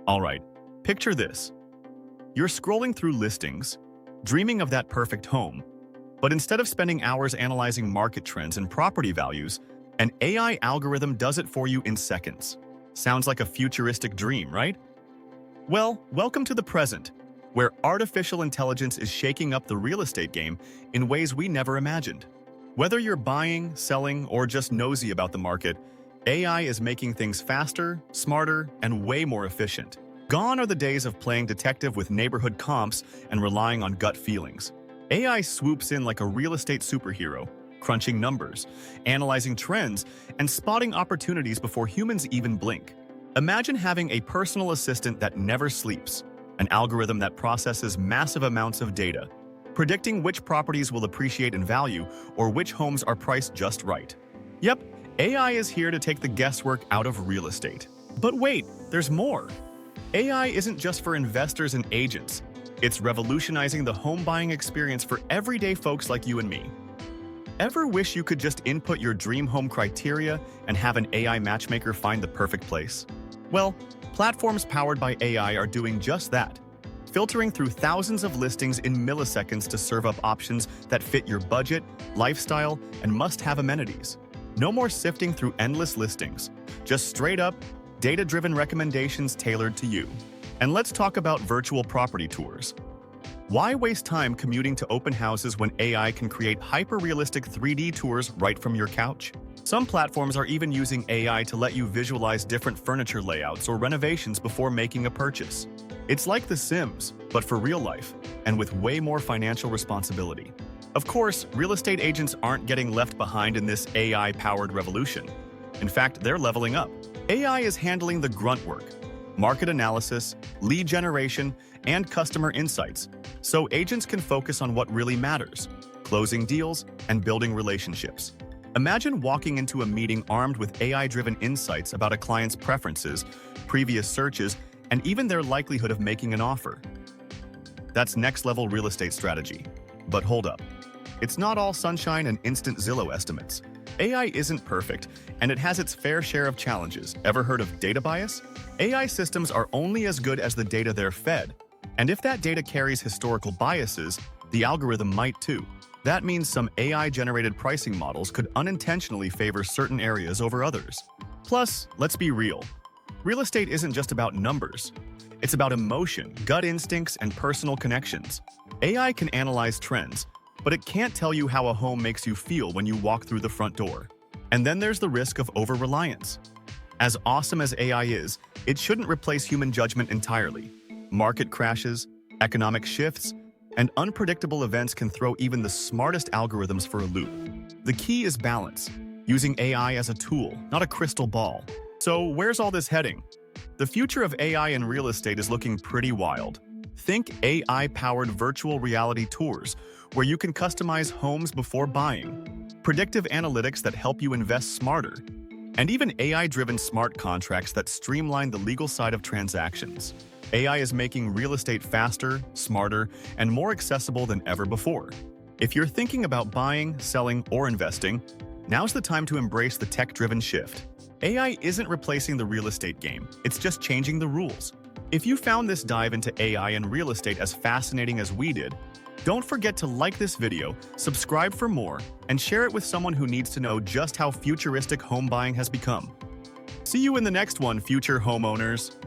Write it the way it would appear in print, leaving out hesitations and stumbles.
All right, picture this. You're scrolling through listings, dreaming of that perfect home, but instead of spending hours analyzing market trends and property values, an AI algorithm does it for you in seconds. Sounds like a futuristic dream, right? Well, welcome to the present, where artificial intelligence is shaking up the real estate game in ways we never imagined. Whether you're buying, selling, or just nosy about the market, AI is making things faster, smarter, and way more efficient. Gone are the days of playing detective with neighborhood comps and relying on gut feelings. AI swoops in like a real estate superhero, crunching numbers, analyzing trends, and spotting opportunities before humans even blink. Imagine having a personal assistant that never sleeps, an algorithm that processes massive amounts of data, predicting which properties will appreciate in value or which homes are priced just right. Yep, AI is here to take the guesswork out of real estate. But wait, there's more. AI isn't just for investors and agents. It's revolutionizing the home buying experience for everyday folks like you and me. Ever wish you could just input your dream home criteria and have an AI matchmaker find the perfect place? Well, platforms powered by AI are doing just that, filtering through thousands of listings in milliseconds to serve up options that fit your budget, lifestyle, and must-have amenities. No more sifting through endless listings, just straight-up, data-driven recommendations tailored to you. And let's talk about virtual property tours. Why waste time commuting to open houses when AI can create hyper-realistic 3D tours right from your couch? Some platforms are even using AI to let you visualize different furniture layouts or renovations before making a purchase. It's like The Sims, but for real life, and with way more financial responsibility. Of course, real estate agents aren't getting left behind in this AI-powered revolution. In fact, they're leveling up. AI is handling the grunt work, market analysis, lead generation, and customer insights, so agents can focus on what really matters, closing deals and building relationships. Imagine walking into a meeting armed with AI-driven insights about a client's preferences, previous searches, and even their likelihood of making an offer. That's next-level real estate strategy. But hold up. It's not all sunshine and instant Zillow estimates. AI isn't perfect, and it has its fair share of challenges. Ever heard of data bias? AI systems are only as good as the data they're fed. And if that data carries historical biases, the algorithm might too. That means some AI-generated pricing models could unintentionally favor certain areas over others. Plus, let's be real. Real estate isn't just about numbers. It's about emotion, gut instincts, and personal connections. AI can analyze trends, but it can't tell you how a home makes you feel when you walk through the front door. And then there's the risk of over-reliance. As awesome as AI is, it shouldn't replace human judgment entirely. Market crashes, economic shifts, and unpredictable events can throw even the smartest algorithms for a loop. The key is balance, using AI as a tool, not a crystal ball. So where's all this heading? The future of AI in real estate is looking pretty wild. Think AI-powered virtual reality tours, where you can customize homes before buying, predictive analytics that help you invest smarter, and even AI-driven smart contracts that streamline the legal side of transactions. AI is making real estate faster, smarter, and more accessible than ever before. If you're thinking about buying, selling, or investing, now's the time to embrace the tech-driven shift. AI isn't replacing the real estate game, it's just changing the rules. If you found this dive into AI and real estate as fascinating as we did, don't forget to like this video, subscribe for more, and share it with someone who needs to know just how futuristic home buying has become. See you in the next one, future homeowners.